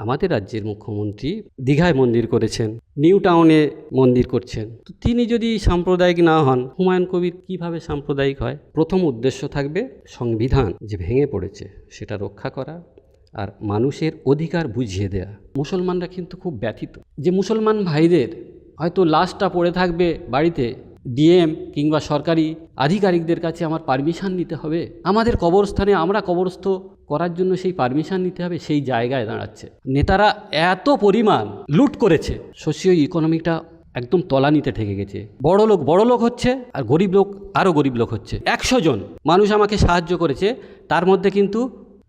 আমাদের রাজ্যের মুখ্যমন্ত্রী দীঘায় মন্দির করেছেন, নিউ টাউনে মন্দির করছেন। তো তিনি যদি সাম্প্রদায়িক না হন, হুমায়ুন কবির কিভাবে সাম্প্রদায়িক হয়? প্রথম উদ্দেশ্য থাকবে সংবিধান যে ভেঙে পড়েছে সেটা রক্ষা করা আর মানুষের অধিকার বুঝিয়ে দেয়া। মুসলমানরা কিন্তু খুব ব্যথিত যে মুসলমান ভাইদের হয়তো লাশটা পড়ে থাকবে বাড়িতে, ডিএম কিংবা সরকারি আধিকারিকদের কাছে আমার পারমিশন নিতে হবে, আমাদের কবরস্থানে আমরা কবরস্থ করার জন্য সেই পারমিশন নিতে হবে, সেই জায়গায় দাঁড়াচ্ছে। নেতারা এত পরিমাণ লুট করেছে, সোশিও ইকোনমিটা একদম তলানিতে ঠেকে গেছে। বড় লোক হচ্ছে আর গরিব লোক আরও গরিব লোক হচ্ছে। 100 জন মানুষ আমাকে সাহায্য করেছে, তার মধ্যে কিন্তু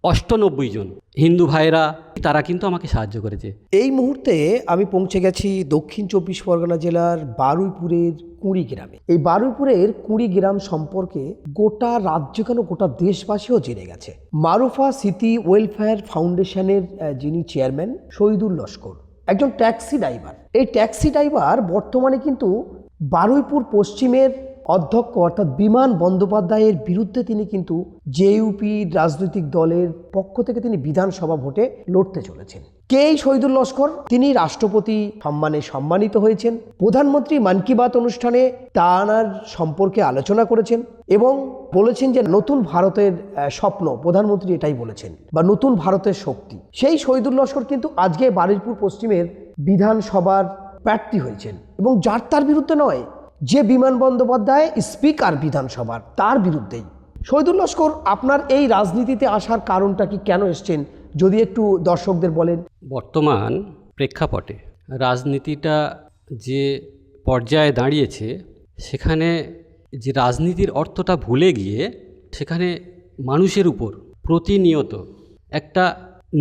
98 জন হিন্দু ভাইরা, তারা কিন্তু আমাকে সাহায্য করেছে। এই মুহূর্তে আমি পৌঁছে গেছি দক্ষিণ 24 পরগনা জেলার বারুইপুরের কুড়িগ্রামে। এই বারুইপুরের কুড়িগ্রাম সম্পর্কে গোটা রাজ্য কেন গোটা দেশবাসীও জেনে গেছে। মারুফা সিটি ওয়েলফেয়ার ফাউন্ডেশনের যিনি চেয়ারম্যান শহীদুল লস্কর, একজন ট্যাক্সি ড্রাইভার। এই ট্যাক্সি ড্রাইভার বর্তমানে কিন্তু বারুইপুর পশ্চিমের অধ্যক্ষ অর্থাৎ বিমান বন্দ্যোপাধ্যায়ের বিরুদ্ধে তিনি কিন্তু জেইউপি রাজনৈতিক দলের পক্ষ থেকে তিনি বিধানসভা ভোটে লড়তে চলেছেন। কে এই শহীদুল লস্কর? তিনি রাষ্ট্রপতি সম্মানে সম্মানিত হয়েছেন। প্রধানমন্ত্রী মন কি বাত অনুষ্ঠানে তাঁর সম্পর্কে আলোচনা করেছেন এবং বলেছেন যে নতুন ভারতের স্বপ্ন, প্রধানমন্ত্রী এটাই বলেছেন, বা নতুন ভারতের শক্তি। সেই শহীদুল লস্কর কিন্তু আজকে বারুইপুর পশ্চিমের বিধানসভার প্রার্থী হয়েছেন এবং যার তার বিরুদ্ধে নয়, যে বিমান বন্দ্যোপাধ্যায় স্পিকার বিধানসভার তার বিরুদ্ধেই। শহীদুল লস্কর, আপনার এই রাজনীতিতে আসার কারণটা কি, কেন এসছেন যদি একটু দর্শকদের বলেন? বর্তমান প্রেক্ষাপটে রাজনীতিটা যে পর্যায়ে দাঁড়িয়েছে, সেখানে যে রাজনীতির অর্থটা ভুলে গিয়ে সেখানে মানুষের উপর প্রতিনিয়ত একটা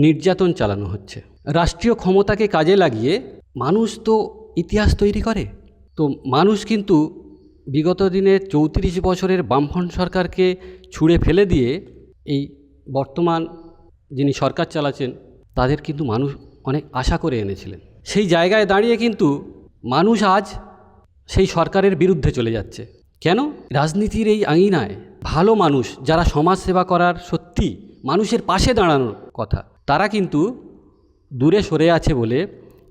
নির্যাতন চালানো হচ্ছে। রাষ্ট্রীয় ক্ষমতাকে কাজে লাগিয়ে মানুষ তো ইতিহাস তৈরি করে। তো মানুষ কিন্তু বিগত দিনে 34 বছরের বামফ্রন্ট সরকারকে ছুঁড়ে ফেলে দিয়ে এই বর্তমান যিনি সরকার চালাচ্ছেন তাদের কিন্তু মানুষ অনেক আশা করে এনেছিলেন। সেই জায়গায় দাঁড়িয়ে কিন্তু মানুষ আজ সেই সরকারের বিরুদ্ধে চলে যাচ্ছে। কেন? রাজনীতির এই আঙিনায় ভালো মানুষ যারা সমাজ সেবা করার, সত্যি মানুষের পাশে দাঁড়ানোর কথা, তারা কিন্তু দূরে সরে আছে বলে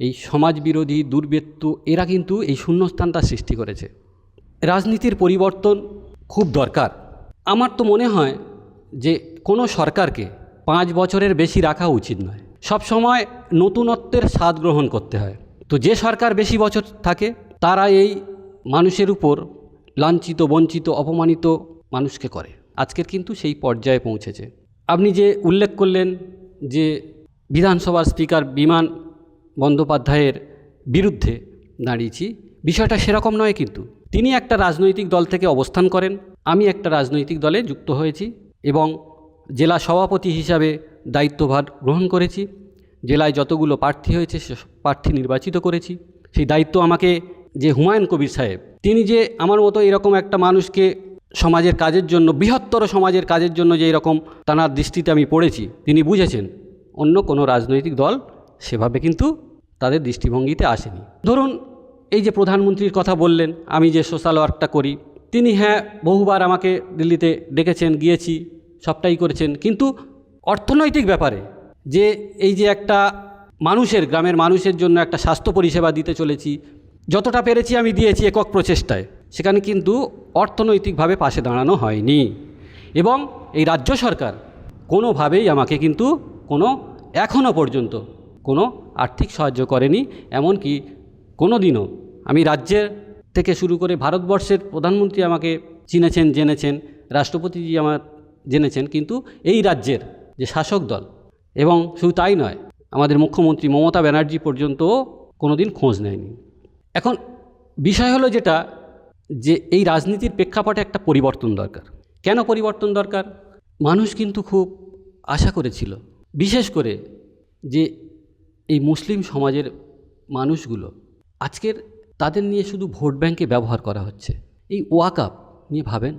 এই সমাজবিরোধী দুর্বৃত্ত এরা কিন্তু এই শূন্যস্থানটা সৃষ্টি করেছে। রাজনীতির পরিবর্তন খুব দরকার। আমার তো মনে হয় যে কোনো সরকারকে 5 বছরের বেশি রাখা উচিত নয়। সব সময় নতুনত্বের স্বাদ গ্রহণ করতে হয়। তো যে সরকার বেশি বছর থাকে তারা এই মানুষের উপর লাঞ্ছিত, বঞ্চিত, অপমানিত মানুষকে করে। আজকের কিন্তু সেই পর্যায়ে পৌঁছেছে। আপনি যে উল্লেখ করলেন যে বিধানসভার স্পিকার বিমান বন্দ্যোপাধ্যায়ের বিরুদ্ধে দাঁড়িয়েছি, বিষয়টা সেরকম নয়। কিন্তু তিনি একটা রাজনৈতিক দল থেকে অবস্থান করেন, আমি একটা রাজনৈতিক দলে যুক্ত হয়েছি এবং জেলা সভাপতি হিসাবে দায়িত্বভার গ্রহণ করেছি। জেলায় যতগুলো প্রার্থী হয়েছে সে প্রার্থী নির্বাচিত করেছি। সেই দায়িত্ব আমাকে যে হুমায়ুন কবির সাহেব, তিনি যে আমার মতো এরকম একটা মানুষকে সমাজের কাজের জন্য, বৃহত্তর সমাজের কাজের জন্য যে এরকম তাঁর দৃষ্টিতে আমি পড়েছি, তিনি বুঝেছেন। অন্য কোনো রাজনৈতিক দল সেভাবে কিন্তু তাদের দৃষ্টিভঙ্গিতে আসেনি। ধরুন এই যে প্রধানমন্ত্রীর কথা বললেন, আমি যে সোশ্যাল ওয়ার্কটা করি, তিনি বহুবার আমাকে দিল্লিতে ডেকেছেন, গিয়েছি, সবটাই করেছেন। কিন্তু অর্থনৈতিক ব্যাপারে যে এই যে একটা মানুষের, গ্রামের মানুষের জন্য একটা স্বাস্থ্য পরিষেবা দিতে চলেছি, যতটা পেরেছি আমি দিয়েছি একক প্রচেষ্টায়। সেখানে কিন্তু অর্থনৈতিকভাবে পাশে দাঁড়ানো হয়নি এবং এই রাজ্য সরকার কোনোভাবেই আমাকে কিন্তু এখনও পর্যন্ত কোনো আর্থিক সাহায্য করেনি। এমনকি কোনো দিনও আমি রাজ্যের থেকে শুরু করে ভারতবর্ষের প্রধানমন্ত্রী আমাকে চিনেছেন, জেনেছেন, রাষ্ট্রপতিজি আমার জেনেছেন, কিন্তু এই রাজ্যের যে শাসক দল এবং শুধু তাই নয়, আমাদের মুখ্যমন্ত্রী মমতা ব্যানার্জি পর্যন্তও কোনো দিন খোঁজ নেয়নি। এখন বিষয় হলো যেটা, যে এই রাজনীতির প্রেক্ষাপটে একটা পরিবর্তন দরকার। কেন পরিবর্তন দরকার? মানুষ কিন্তু খুব আশা করেছিল, বিশেষ করে যে এই মুসলিম সমাজের মানুষগুলো আজকের তাদের নিয়ে শুধু ভোট ব্যাংকে ব্যবহার করা হচ্ছে। এই ওয়াকআপ নিয়ে ভাবেন,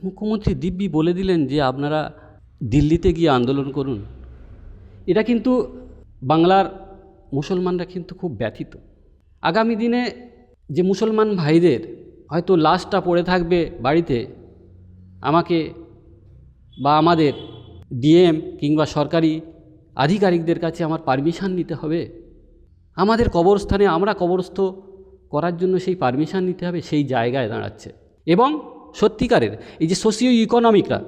মুখ্যমন্ত্রী দিব্যি বলে দিলেন যে আপনারা দিল্লিতে গিয়ে আন্দোলন করুন। এটা কিন্তু বাংলার মুসলমানরা কিন্তু খুব ব্যথিত। আগামী দিনে যে মুসলমান ভাইদের হয়তো লাশটা পড়ে থাকবে বাড়িতে, আমাকে বা আমাদের ডিএম কিংবা সরকারি আধিকারিকদের কাছে আমার পারমিশন নিতে হবে, আমাদের কবরস্থানে আমরা কবরস্থ করার জন্য সেই পারমিশন নিতে হবে, সেই জায়গায় দাঁড়াচ্ছে। এবং সত্যিকারের এই যে সোশিও ইকোনমিকরা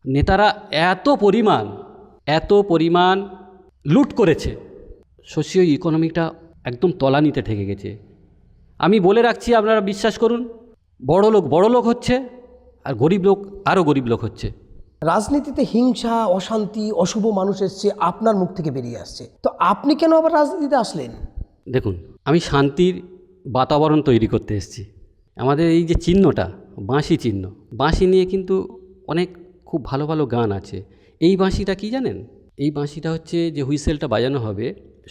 নেতারা এত পরিমাণ লুট করেছে, সোশিও ইকোনমিকটা একদম তলানিতে ঠেকে গেছে। আমি বলে রাখছি, আপনারা বিশ্বাস করুন, বড় লোক হচ্ছে আর গরিব লোক আরও গরিব লোক হচ্ছে। রাজনীতিতে হিংসা, অশান্তি, অশুভ মানুষ এসছে, আপনার মুখ থেকে বেরিয়ে আসছে, তো আপনি কেন আবার রাজনীতিতে আসলেন? দেখুন, আমি শান্তির বাতাবরণ তৈরি করতে এসেছি। আমাদের এই যে চিহ্নটা, বাঁশি চিহ্ন, বাঁশি নিয়ে কিন্তু অনেক খুব ভালো ভালো গান আছে। এই বাঁশিটা কি জানেন? এই বাঁশিটা হচ্ছে যে হুইসেলটা বাজানো হবে,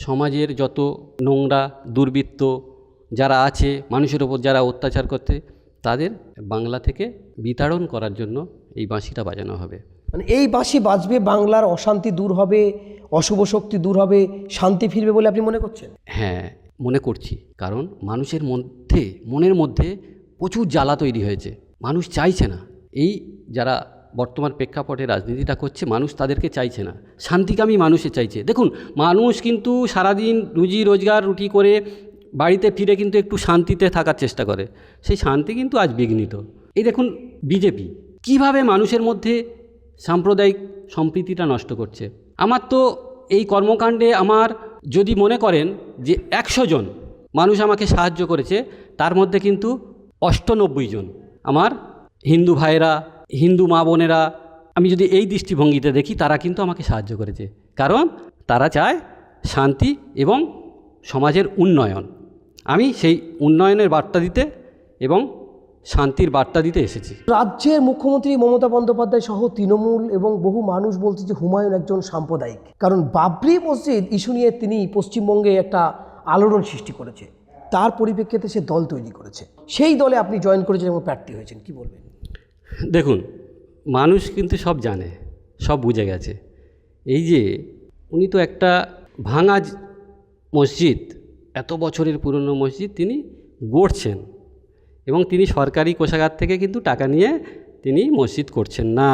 সমাজের যত নোংরা দুর্বৃত্ত যারা আছে, মানুষের ওপর যারা অত্যাচার করতে, তাদের বাংলা থেকে বিতাড়ন করার জন্য এই বাঁশিটা বাজানো হবে। মানে এই বাঁশি বাজবে, বাংলার অশান্তি দূর হবে, অশুভ শক্তি দূর হবে, শান্তি ফিরবে বলে আপনি মনে করছেন? হ্যাঁ, মনে করছি। কারণ মানুষের মনের মধ্যে প্রচুর জ্বালা তৈরি হয়েছে, মানুষ চাইছে না। এই যারা বর্তমান প্রেক্ষাপটে রাজনীতিটা করছে, মানুষ তাদেরকে চাইছে না, শান্তিকামী মানুষে চাইছে। দেখুন, মানুষ কিন্তু সারাদিন রুটি করে বাড়িতে ফিরে কিন্তু একটু শান্তিতে থাকার চেষ্টা করে, সেই শান্তি কিন্তু আজ বিঘ্নিত। এই দেখুন, বিজেপি কিভাবে মানুষের মধ্যে সাম্প্রদায়িক সম্প্রীতিটা নষ্ট করছে। আমার তো এই কর্মকাণ্ডে আমার যদি মনে করেন যে 100 জন মানুষ আমাকে সাহায্য করেছে, তার মধ্যে কিন্তু 98 জন আমার হিন্দু ভাইয়েরা, হিন্দু মা বোনেরা, আমি যদি এই দৃষ্টিভঙ্গিতে দেখি, তারা কিন্তু আমাকে সাহায্য করেছে। কারণ তারা চায় শান্তি এবং সমাজের উন্নয়ন। আমি সেই উন্নয়নের বার্তা দিতে এবং শান্তির বার্তা দিতে এসেছি। রাজ্যের মুখ্যমন্ত্রী মমতা বন্দ্যোপাধ্যায় সহ তৃণমূল এবং বহু মানুষ বলছে যে হুমায়ুন একজন সাম্প্রদায়িক, কারণ বাবরি মসজিদ ইস্যু নিয়ে তিনি পশ্চিমবঙ্গে একটা আলোড়ন সৃষ্টি করেছে, তার পরিপ্রেক্ষিতে সে দল তৈরি করেছে, সেই দলে আপনি জয়েন করেছেন এবং প্রার্থী হয়েছেন, কি বলবেন? দেখুন, মানুষ কিন্তু সব জানে, সব বুঝে গেছে। এই যে উনি তো একটা ভাঙা মসজিদ, এত বছরের পুরনো মসজিদ তিনি গড়ছেন, এবং তিনি সরকারি কোষাগার থেকে কিন্তু টাকা নিয়ে তিনি মসজিদ করছেন না।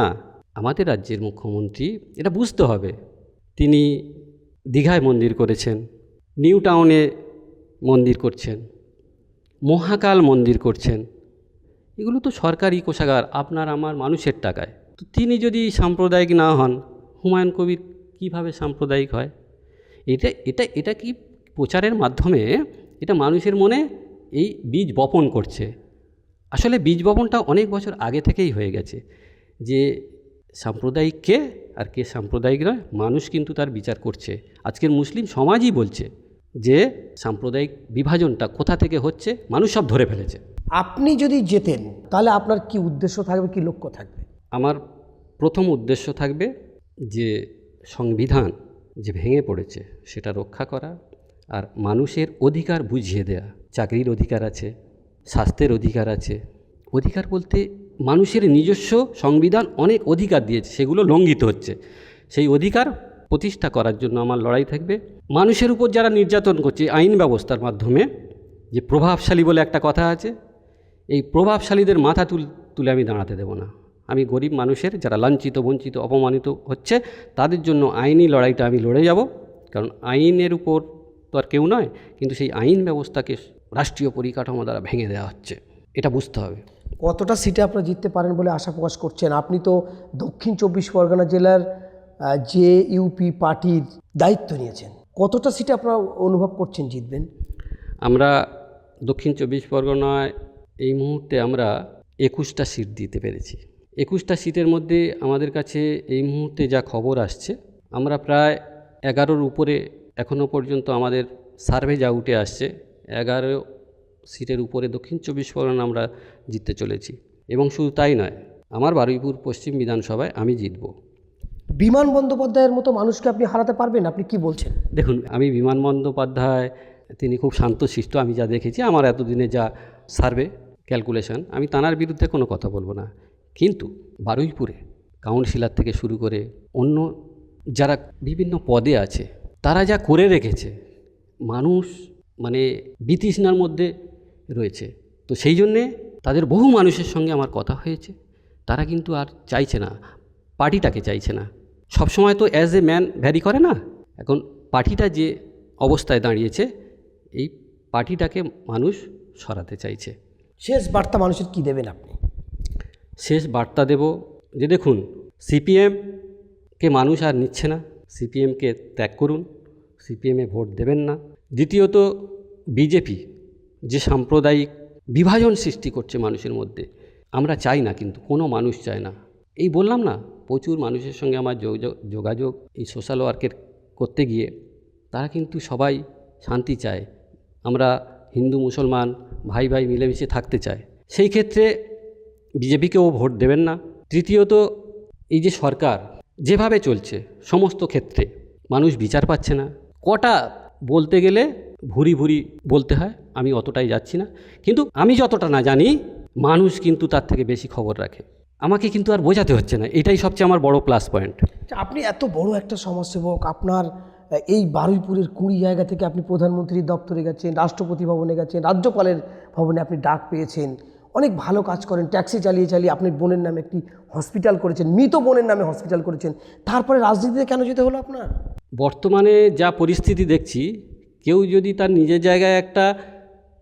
আমাদের রাজ্যের মুখ্যমন্ত্রী এটা বুঝতে হবে। তিনি দীঘায় মন্দির করেছেন, নিউ টাউনে মন্দির করছেন, মহাকাল মন্দির করছেন, এগুলো তো সরকারি কোষাগার, আপনার আমার মানুষের টাকায়। তো তিনি যদি সাম্প্রদায়িক না হন, হুমায়ুন কবির কীভাবে সাম্প্রদায়িক হয়? এটা কি প্রচারের মাধ্যমে এটা মানুষের মনে এই বীজ বপন করছে। আসলে বীজ বপনটা অনেক বছর আগে থেকেই হয়ে গেছে, যে সাম্প্রদায়িক কে আর কে সাম্প্রদায়িক নয়, মানুষ কিন্তু তার বিচার করছে। আজকের মুসলিম সমাজই বলছে যে সাম্প্রদায়িক বিভাজনটা কোথা থেকে হচ্ছে, মানুষ সব ধরে ফেলেছে। আপনি যদি যেতেন তাহলে আপনার কি উদ্দেশ্য থাকবে, কি লক্ষ্য থাকবে? আমার প্রথম উদ্দেশ্য থাকবে যে সংবিধান যে ভেঙে পড়েছে সেটা রক্ষা করা, আর মানুষের অধিকার বুঝিয়ে দেয়া। চাকরির অধিকার আছে, স্বাস্থ্যের অধিকার আছে। অধিকার বলতে মানুষের নিজস্ব সংবিধান অনেক অধিকার দিয়েছে, সেগুলো লঙ্ঘিত হচ্ছে। সেই অধিকার প্রতিষ্ঠা করার জন্য আমার লড়াই থাকবে। মানুষের উপর যারা নির্যাতন করছে আইন ব্যবস্থার মাধ্যমে, যে প্রভাবশালী বলে একটা কথা আছে, এই প্রভাবশালীদের মাথা তুলে আমি দাঁড়াতে দেব না। আমি গরিব মানুষের যারা লাঞ্ছিত, বঞ্চিত, অপমানিত হচ্ছে, তাদের জন্য আইনি লড়াইটা আমি লড়ে যাব। কারণ আইনের উপর তো আর কেউ নয়, কিন্তু সেই আইন ব্যবস্থাকে রাষ্ট্রীয় পরিকাঠামো দ্বারা ভেঙে দেওয়া হচ্ছে, এটা বুঝতে হবে। কতটা সিটে আপনারা জিততে পারেন বলে আশা প্রকাশ করছেন? আপনি তো দক্ষিণ 24 পরগনা জেলার যে ইউপি পার্টির দায়িত্ব নিয়েছেন, কতটা সিটে আপনারা অনুভব করছেন জিতবেন? আমরা দক্ষিণ 24 পরগনায় এই মুহূর্তে আমরা 21টা সিট দিতে পেরেছি। 21টা সিটের মধ্যে আমাদের কাছে এই মুহূর্তে যা খবর আসছে, আমরা প্রায় 11-র উপরে এখনও পর্যন্ত আমাদের সার্ভে যা উঠে আসছে, 11 সিটের উপরে দক্ষিণ 24 পরগনা আমরা জিততে চলেছি। এবং শুধু তাই নয়, আমার বারুইপুর পশ্চিম বিধানসভায় আমি জিতব। বিমান বন্দ্যোপাধ্যায়ের মতো মানুষকে আপনি হারাতে পারবেন? আপনি কি বলছেন? দেখুন, আমি বিমান বন্দ্যোপাধ্যায়, তিনি খুব শান্তশিষ্ট, আমি যা দেখেছি, আমার এতদিনে যা সার্ভে ক্যালকুলেশন, আমি তাঁর বিরুদ্ধে কোনো কথা বলবো না। কিন্তু বারুইপুরে কাউন্সিলর থেকে শুরু করে অন্য যারা বিভিন্ন পদে আছে, তারা যা করে রেখেছে, মানুষ মানে বিতৃষ্ণার মধ্যে রয়েছে। তো সেই জন্যে তাদের বহু মানুষের সঙ্গে আমার কথা হয়েছে, তারা কিন্তু আর চাইছে না, পার্টিটাকে চাইছে না। সবসময় তো অ্যাজ এ ম্যান ভ্যারি করে না, এখন পার্টিটা যে অবস্থায় দাঁড়িয়েছে, এই পার্টিটাকে মানুষ সরাতে চাইছে। শেষ বার্তা মানুষের কি দেবেন আপনি? শেষ বার্তা দেব যে দেখুন, সিপিএমকে মানুষ আর নিচ্ছে না, সিপিএমকে ত্যাগ করুন, সিপিএমে ভোট দেবেন না। দ্বিতীয়ত, বিজেপি যে সাম্প্রদায়িক বিভাজন সৃষ্টি করছে মানুষের মধ্যে, আমরা চাই না, কিন্তু কোনো মানুষ চায় না। এই বললাম না, প্রচুর মানুষের সঙ্গে আমার যোগাযোগ এই সোশ্যাল ওয়ার্কের করতে গিয়ে, তারা কিন্তু সবাই শান্তি চায়, আমরা হিন্দু মুসলমান ভাই ভাই মিলেমিশে থাকতে চায়। সেই ক্ষেত্রে বিজেপিকেও ভোট দেবেন না। তৃতীয়ত, এই যে সরকার যেভাবে চলছে সমস্ত ক্ষেত্রে, মানুষ বিচার পাচ্ছে না। কটা বলতে গেলে ভুরি ভুরি বলতে হয়, আমি অতটাই যাচ্ছি না, কিন্তু আমি যতটা না জানি মানুষ কিন্তু তার থেকে বেশি খবর রাখে। আমাকে কিন্তু আর বোঝাতে হচ্ছে না, এটাই সবচেয়ে আমার বড় প্লাস পয়েন্ট। আপনি এত বড় একটা সমাজসেবক, আপনার এই বারুইপুরের 20 জায়গা থেকে আপনি প্রধানমন্ত্রীর দপ্তরে গেছেন, রাষ্ট্রপতি ভবনে গেছেন, রাজ্যপালের ভবনে আপনি ডাক পেয়েছেন, অনেক ভালো কাজ করেন, ট্যাক্সি চালিয়ে চালিয়ে আপনার বোনের নামে একটি হসপিটাল করেছেন, মৃত বোনের নামে হসপিটাল করেছেন, তারপরে রাজনীতিতে কেন যেতে হলো আপনার? বর্তমানে যা পরিস্থিতি দেখছি, কেউ যদি তার নিজের জায়গায় একটা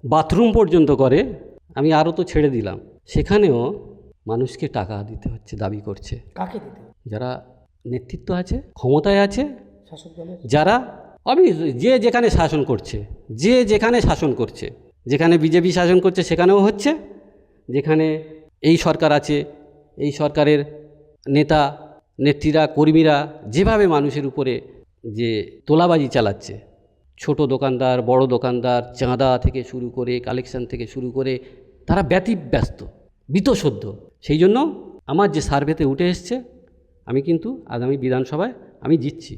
বাথরুম পর্যন্ত করে, আমি আরও তো ছেড়ে দিলাম, সেখানেও মানুষকে টাকা দিতে হচ্ছে, দাবি করছে। কাকে দিতে? যারা নেতৃত্ব আছে, ক্ষমতায় আছে, শাসক দলের। যারা যে যেখানে শাসন করছে, যেখানে শাসন করছে, যেখানে বিজেপি শাসন করছে সেখানেও হচ্ছে, যেখানে এই সরকার আছে, এই সরকারের নেতা নেত্রীরা কর্মীরা যেভাবে মানুষের উপরে যে তোলাবাজি চালাচ্ছে, ছোট দোকানদার বড় দোকানদার, চাঁদা থেকে শুরু করে কালেকশন থেকে শুরু করে, তারা ব্যতিব্যস্ত, বীতসদ্য। সেই জন্য আমার যে সার্ভেতে উঠে এসছে, আমি কিন্তু আগামী বিধানসভায় আমি জিতছি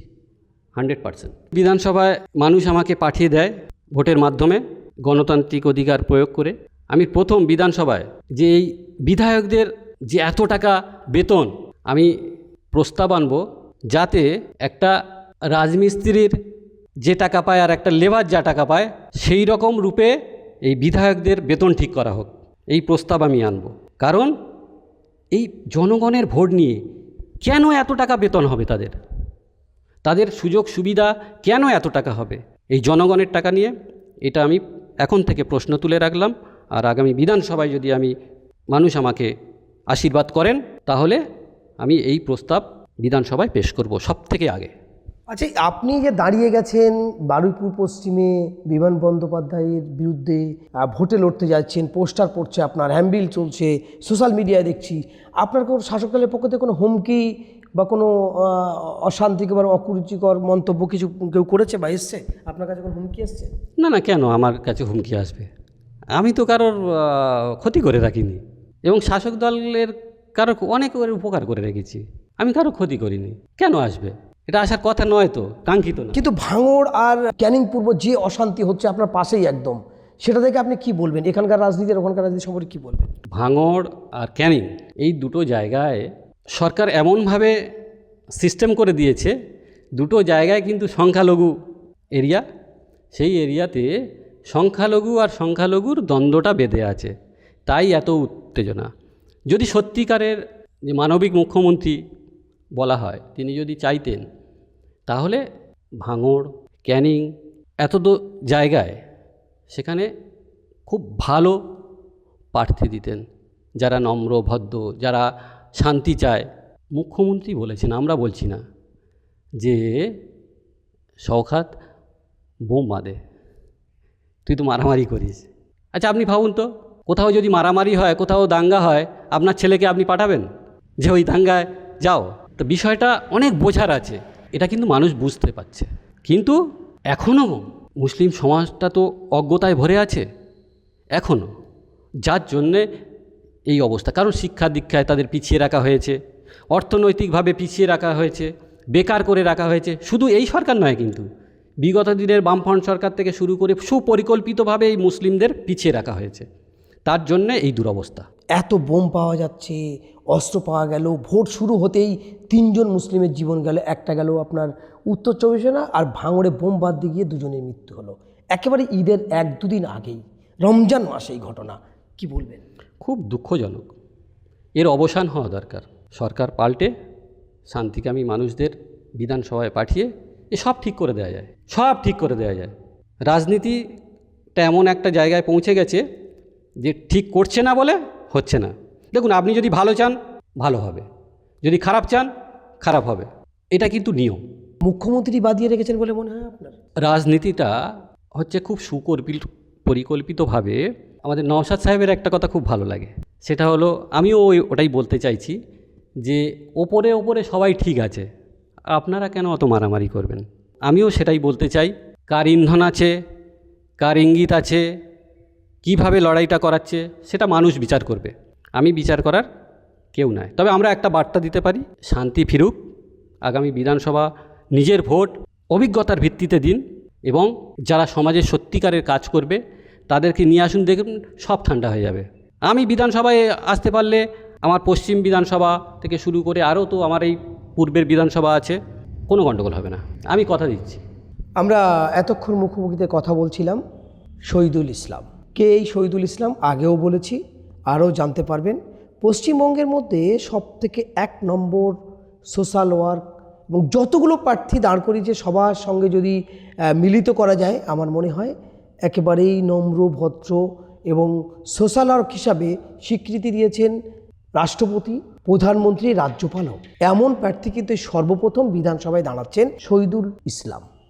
100%। বিধানসভায় মানুষ আমাকে পাঠিয়ে দেয় ভোটের মাধ্যমে, গণতান্ত্রিক অধিকার প্রয়োগ করে। আমি প্রথম বিধানসভায় যে এই বিধায়কদের যে এত টাকা বেতন, আমি প্রস্তাব আনবো যাতে একটা রাজমিস্ত্রির যে টাকা পায় আর একটা লেবার যা টাকা পায়, সেই রকম রূপে এই বিধায়কদের বেতন ঠিক করা হোক, এই প্রস্তাব আমি আনবো। কারণ এই জনগণের ভোট নিয়ে কেন এত টাকা বেতন হবে তাদের সুযোগ সুবিধা কেন এত টাকা হবে এই জনগণের টাকা নিয়ে? এটা আমি এখন থেকে প্রশ্ন তুলে রাখলাম। আর আগামী বিধানসভায় যদি মানুষ আমাকে আশীর্বাদ করেন, তাহলে আমি এই প্রস্তাব বিধানসভায় পেশ করব সবথেকে আগে। আচ্ছা, আপনি যে দাঁড়িয়ে গেছেন বারুইপুর পশ্চিমে বিমান বন্দ্যোপাধ্যায়ের বিরুদ্ধে, ভোটে লড়তে যাচ্ছেন, পোস্টার পড়ছে, আপনার হ্যান্ডবিল চলছে, সোশ্যাল মিডিয়ায় দেখছি, আপনার কোনো শাসক দলের পক্ষ থেকে কোনো হুমকি বা কোনো অশান্তিকর অকুরুচিকর মন্তব্য কিছু কেউ করেছে বা এসছে আপনার কাছে, কোনো হুমকি এসছে? না, কেন আমার কাছে হুমকি আসবে? আমি তো কারোর ক্ষতি করে রাখিনি, এবং শাসক দলের কারো অনেকের উপকার করে রেখেছি, আমি কারো ক্ষতি করিনি। কেন আসবে? এটা আসার কথা নয় তো, কাঙ্ক্ষিত না। কিন্তু ভাঙড় আর ক্যানিং পূর্ব যে অশান্তি হচ্ছে আপনার পাশেই একদম, সেটা থেকে আপনি কি বলবেন? এখানকার রাজনীতি আর ওখানকার রাজনীতি সম্পর্কে কী বলবেন? ভাঙড় আর ক্যানিং এই দুটো জায়গায় সরকার এমনভাবে সিস্টেম করে দিয়েছে, দুটো জায়গায় কিন্তু সংখ্যালঘু এরিয়া, সেই এরিয়াতে সংখ্যালঘু আর সংখ্যালঘুর দ্বন্দ্বটা বেঁধে আছে, তাই এত উত্তেজনা। যদি সত্যিকারের যে মানবিক মুখ্যমন্ত্রী বলা হয়, তিনি যদি চাইতেন, তাহলে ভাঙড় ক্যানিং এত জায়গায় সেখানে খুব ভালো প্রার্থী দিতেন, যারা নম্র ভদ্র, যারা শান্তি চায়। মুখ্যমন্ত্রী বলেছেন, আমরা বলছি না, যে শওকত বোম বাঁধে, তুই তো মারামারি করিস। আচ্ছা, আপনি ভাবুন তো, কোথাও যদি মারামারি হয়, কোথাও দাঙ্গা হয়, আপনার ছেলেকে আপনি পাঠাবেন যে ওই দাঙ্গায় যাও? তো বিষয়টা অনেক বোঝার আছে, এটা কিন্তু মানুষ বুঝতে পারছে। কিন্তু এখনও মুসলিম সমাজটা তো অজ্ঞতায় ভরে আছে এখনও, যার জন্যে এই অবস্থা। কারণ শিক্ষা দীক্ষায় তাদের পিছিয়ে রাখা হয়েছে, অর্থনৈতিকভাবে পিছিয়ে রাখা হয়েছে, বেকার করে রাখা হয়েছে। শুধু এই সরকার নয়, কিন্তু বিগত দিনের বামফ্রন্ট সরকার থেকে শুরু করে সুপরিকল্পিতভাবে এই মুসলিমদের পিছিয়ে রাখা হয়েছে, তার জন্যে এই দুরবস্থা। এত বোম পাওয়া যাচ্ছে, অস্ত্র পাওয়া গেল, ভোট শুরু হতেই 3 জন মুসলিমের জীবন গেল, একটা গেল আপনার উত্তর 24 পরগনা, আর ভাঙড়ে বোম বাঁধতে গিয়ে 2 জনের মৃত্যু হলো একেবারে ঈদের 1-2 দিন আগেই, রমজান মাসে এই ঘটনা। কি বলবেন? খুব দুঃখজনক, এর অবসান হওয়া দরকার। সরকার পাল্টে শান্তিকামী মানুষদের বিধানসভায় পাঠিয়ে এ সব ঠিক করে দেওয়া যায়, সব ঠিক করে দেওয়া যায়। রাজনীতিটা এমন একটা জায়গায় পৌঁছে গেছে যে ঠিক করছে না বলে হচ্ছে না। দেখুন, আপনি যদি ভালো চান ভালো হবে, যদি খারাপ চান খারাপ হবে, এটা কিন্তু নিয়ম। মুখ্যমন্ত্রী বাদিয়ে রেখেছেন বলে মনে হয় আপনার? রাজনীতিটা হচ্ছে খুব পরিকল্পিতভাবে। আমাদের নওশাদ সাহেবের একটা কথা খুব ভালো লাগে, সেটা হলো, আমিও ওটাই বলতে চাইছি, যে ওপরে ওপরে সবাই ঠিক আছে, আপনারা কেন অত মারামারি করবেন? আমিও সেটাই বলতে চাই। কার ইন্ধন আছে, কার ইঙ্গিত আছে, কিভাবে লড়াইটা করাচ্ছে, সেটা মানুষ বিচার করবে, আমি বিচার করার কেউ নয়। তবে আমরা একটা বার্তা দিতে পারি, শান্তি ফিরুক, আগামী বিধানসভা নিজের ভোট অভিজ্ঞতার ভিত্তিতে দিন, এবং যারা সমাজের সত্যিকারের কাজ করবে তাদেরকে নিয়ে আসুন, দেখুন সব ঠান্ডা হয়ে যাবে। আমি বিধানসভায় আসতে পারলে আমার পশ্চিম বিধানসভা থেকে শুরু করে আরও তো আমার এই পূর্বের বিধানসভা আছে, কোনো গণ্ডগোল হবে না, আমি কথা দিচ্ছি। আমরা এতক্ষণ মুখোমুখিতে কথা বলছিলাম শহীদুল ইসলাম। কে এই শহীদুল ইসলাম আগেও বলেছি, আরও জানতে পারবেন। পশ্চিমবঙ্গের মধ্যে সবথেকে 1 নম্বর সোশ্যাল ওয়ার্ক, এবং যতগুলো প্রার্থী দাঁড় করিয়েছে সবার সঙ্গে যদি মিলিত করা যায়, আমার মনে হয় একেবারেই নম্র, ভদ্র এবং সোশ্যাল ওয়ার্ক হিসাবে স্বীকৃতি দিয়েছেন রাষ্ট্রপতি, প্রধানমন্ত্রী, রাজ্যপালও। এমন প্রার্থী কিন্তু সর্বপ্রথম বিধানসভায় দাঁড়াচ্ছেন শহীদুল ইসলাম।